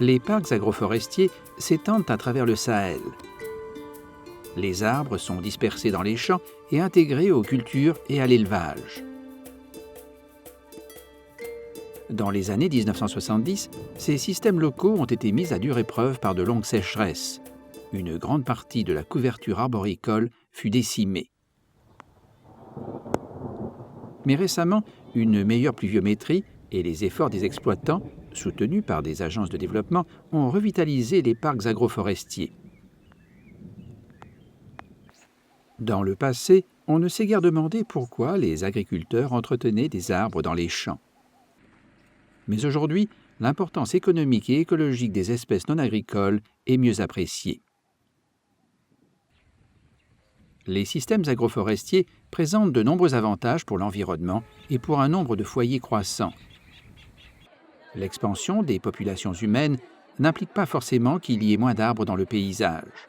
Les parcs agroforestiers s'étendent à travers le Sahel. Les arbres sont dispersés dans les champs et intégrés aux cultures et à l'élevage. Dans les années 1970, ces systèmes locaux ont été mis à dure épreuve par de longues sécheresses. Une grande partie de la couverture arboricole fut décimée. Mais récemment, une meilleure pluviométrie et les efforts des exploitants, soutenus par des agences de développement, ont revitalisé les parcs agroforestiers. Dans le passé, on ne s'est guère demandé pourquoi les agriculteurs entretenaient des arbres dans les champs. Mais aujourd'hui, l'importance économique et écologique des espèces non agricoles est mieux appréciée. Les systèmes agroforestiers présentent de nombreux avantages pour l'environnement et pour un nombre de foyers croissant. L'expansion des populations humaines n'implique pas forcément qu'il y ait moins d'arbres dans le paysage.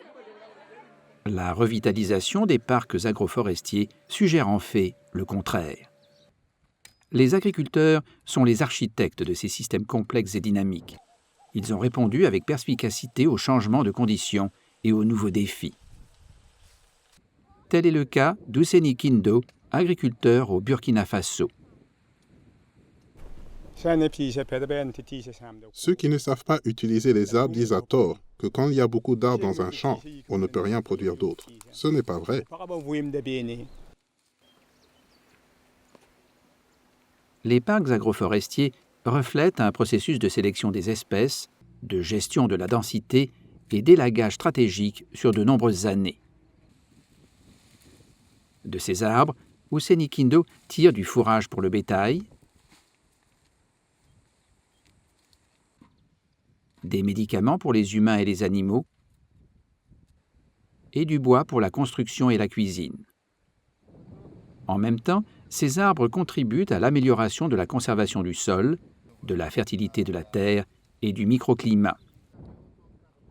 La revitalisation des parcs agroforestiers suggère en fait le contraire. Les agriculteurs sont les architectes de ces systèmes complexes et dynamiques. Ils ont répondu avec perspicacité aux changements de conditions et aux nouveaux défis. Tel est le cas d'Ouseni Kindo, agriculteur au Burkina Faso. Ceux qui ne savent pas utiliser les arbres disent à tort que quand il y a beaucoup d'arbres dans un champ, on ne peut rien produire d'autre. Ce n'est pas vrai. Les parcs agroforestiers reflètent un processus de sélection des espèces, de gestion de la densité et d'élagage stratégique sur de nombreuses années. De ces arbres, Ouseni Kindo tire du fourrage pour le bétail, des médicaments pour les humains et les animaux, et du bois pour la construction et la cuisine. En même temps, ces arbres contribuent à l'amélioration de la conservation du sol, de la fertilité de la terre et du microclimat.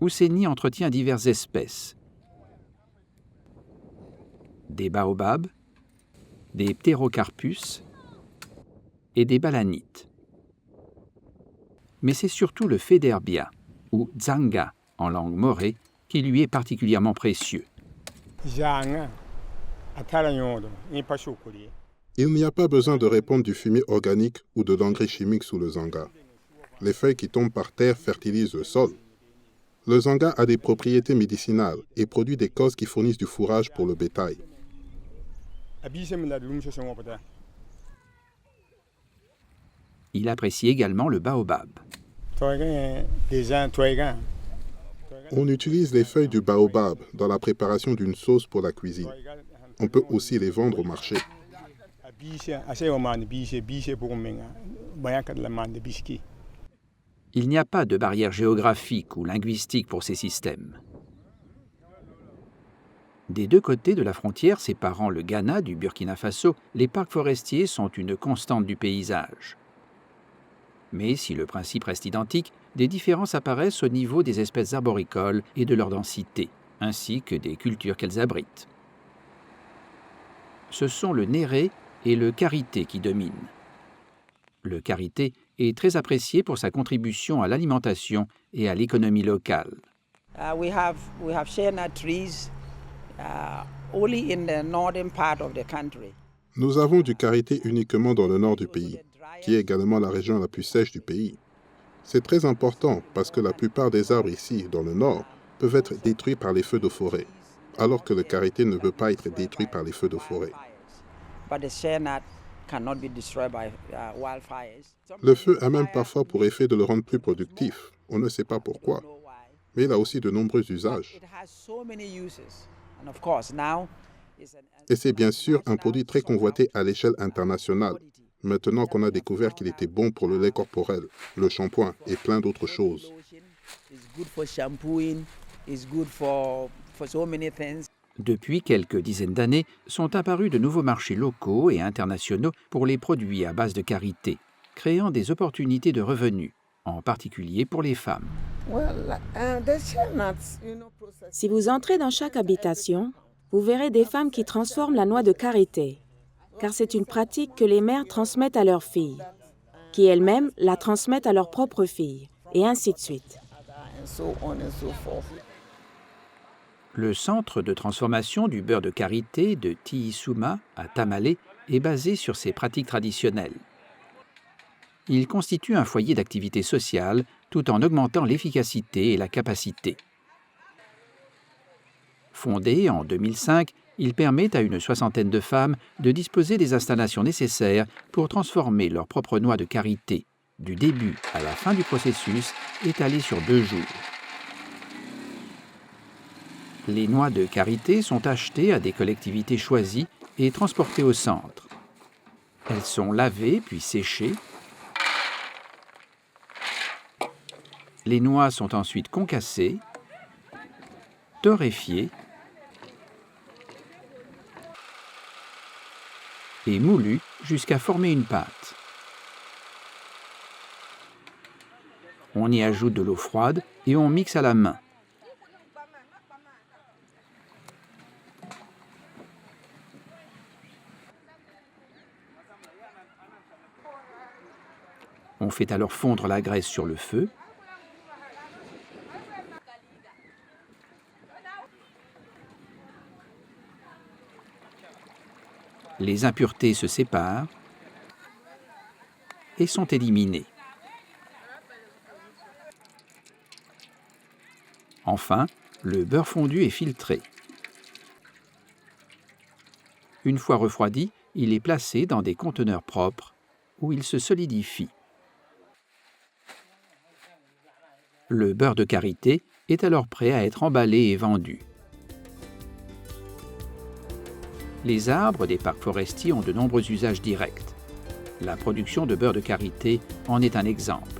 Ouseni entretient diverses espèces. Des baobabs, des ptérocarpus et des balanites. Mais c'est surtout le féderbia, ou dzanga en langue morée, qui lui est particulièrement précieux. Il n'y a pas besoin de répandre du fumier organique ou de l'engrais chimique sous le zanga. Les feuilles qui tombent par terre fertilisent le sol. Le zanga a des propriétés médicinales et produit des causes qui fournissent du fourrage pour le bétail. Il apprécie également le baobab. On utilise les feuilles du baobab dans la préparation d'une sauce pour la cuisine. On peut aussi les vendre au marché. Il n'y a pas de barrière géographique ou linguistique pour ces systèmes. Des deux côtés de la frontière séparant le Ghana du Burkina Faso, les parcs forestiers sont une constante du paysage. Mais si le principe reste identique, des différences apparaissent au niveau des espèces arboricoles et de leur densité, ainsi que des cultures qu'elles abritent. Ce sont le néré et le karité qui dominent. Le karité est très apprécié pour sa contribution à l'alimentation et à l'économie locale. Nous avons du karité uniquement dans le nord du pays, qui est également la région la plus sèche du pays. C'est très important parce que la plupart des arbres ici, dans le nord, peuvent être détruits par les feux de forêt, alors que le karité ne peut pas être détruit par les feux de forêt. Le feu a même parfois pour effet de le rendre plus productif. On ne sait pas pourquoi, mais il a aussi de nombreux usages. Et c'est bien sûr un produit très convoité à l'échelle internationale, maintenant qu'on a découvert qu'il était bon pour le lait corporel, le shampoing et plein d'autres choses. Depuis quelques dizaines d'années, sont apparus de nouveaux marchés locaux et internationaux pour les produits à base de karité, créant des opportunités de revenus, en particulier pour les femmes. Si vous entrez dans chaque habitation, vous verrez des femmes qui transforment la noix de karité, car c'est une pratique que les mères transmettent à leurs filles, qui elles-mêmes la transmettent à leurs propres filles, et ainsi de suite. so on and so forth. Le centre de transformation du beurre de karité de Tiisuma à Tamale est basé sur ces pratiques traditionnelles. Il constitue un foyer d'activité sociale tout en augmentant l'efficacité et la capacité. Fondé en 2005, il permet à une soixantaine de femmes de disposer des installations nécessaires pour transformer leur propre noix de karité, du début à la fin du processus, étalée sur 2 jours. Les noix de karité sont achetées à des collectivités choisies et transportées au centre. Elles sont lavées puis séchées. Les noix sont ensuite concassées, torréfiées et moulues jusqu'à former une pâte. On y ajoute de l'eau froide et on mixe à la main. On fait alors fondre la graisse sur le feu. Les impuretés se séparent et sont éliminées. Enfin, le beurre fondu est filtré. Une fois refroidi, il est placé dans des conteneurs propres où il se solidifie. Le beurre de karité est alors prêt à être emballé et vendu. Les arbres des parcs forestiers ont de nombreux usages directs. La production de beurre de karité en est un exemple.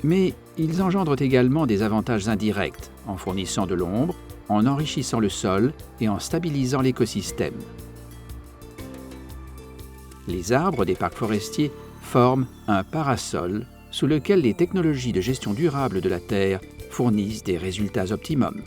Mais ils engendrent également des avantages indirects en fournissant de l'ombre, en enrichissant le sol et en stabilisant l'écosystème. Les arbres des parcs forestiers forment un parasol sous lequel les technologies de gestion durable de la terre fournissent des résultats optimums.